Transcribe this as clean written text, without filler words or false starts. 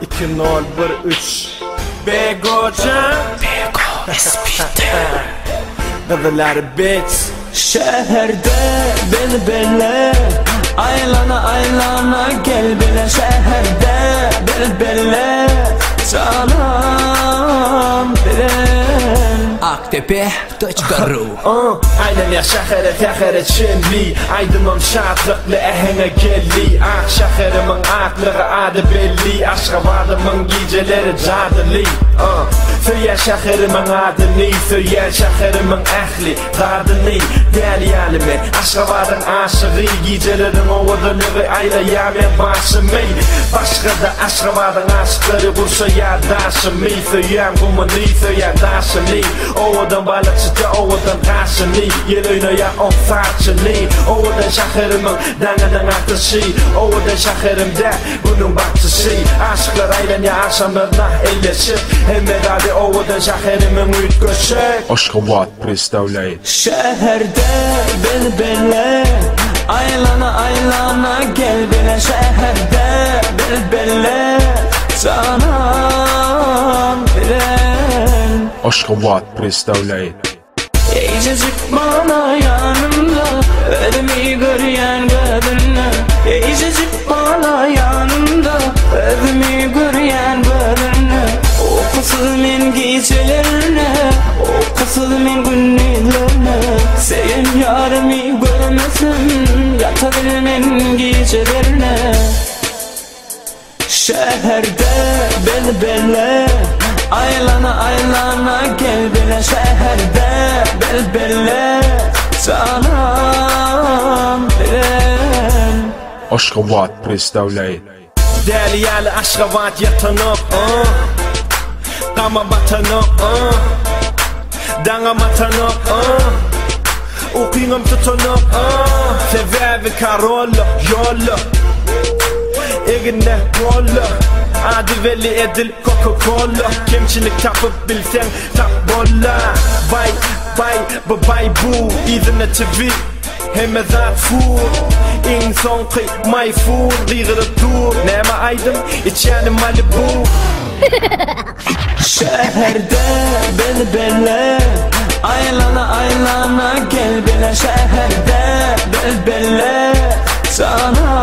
2013 Begocan Dadaları Beats Şehirde beni belle Aylana aylana gel bile Şehirde beni belle Canım bilen Aktepe.ru Aynen ya şehre fehre çinli Aydınım şartlıklı ehene gelli Ah şehrimin aklığı adı belli Aşkabadımın geceleri cadili Föyen şehrimin adını Föyen şehrimin ehli Kadını Deli alimi Aşkabadın aşığı Gecelerin ovadılığı aylayamen başımı Başka da Aşkabadın aşkları Kursa yardaşımı Föyen kumunu Föyen daşımı Ovadan balıkçıda ovadan taşını Yelöyle ya on farçını Ovadan şehrimin Dangadan akışı Ovadan şehrimde Bunun baktışı Aşklar aylan ya akşamlarına elleşir Hem beraber ovadan şehrimin uyutkoşu Aşkabat представляет Şehirde beni belle Aylana aylana gel bile Şehirde beni belle Canım bilen Aşkabat представляет İyicecik bana yanımda Evimi görüyen kadınla İyicecik bana yanımda Evimi görüyen kadınla O kısılmen gecelerine O kısılmen günlerine Senin yarımı görmezim Yatabilmen gecelerine Şehirde beni belle Aylana aylana gel bile Şehirde bel belle Canım bilen Aşkabat представляет Deli yerli Aşkabat yatanıp Kama batanıp Danga matanıp Ukingam tutanıp Sever ve karolla yolla Egine bolla Adı veli edil Coca-Cola Kimçilik tapıp bilsen tap bolla Bay bay bay bu İzine TV Hem zat fur İn son kıy my food Ligirip dur Nema aydım içenim Malibu Şehirde beni belle Aylana aylana gel bile Şehirde bel belle Canım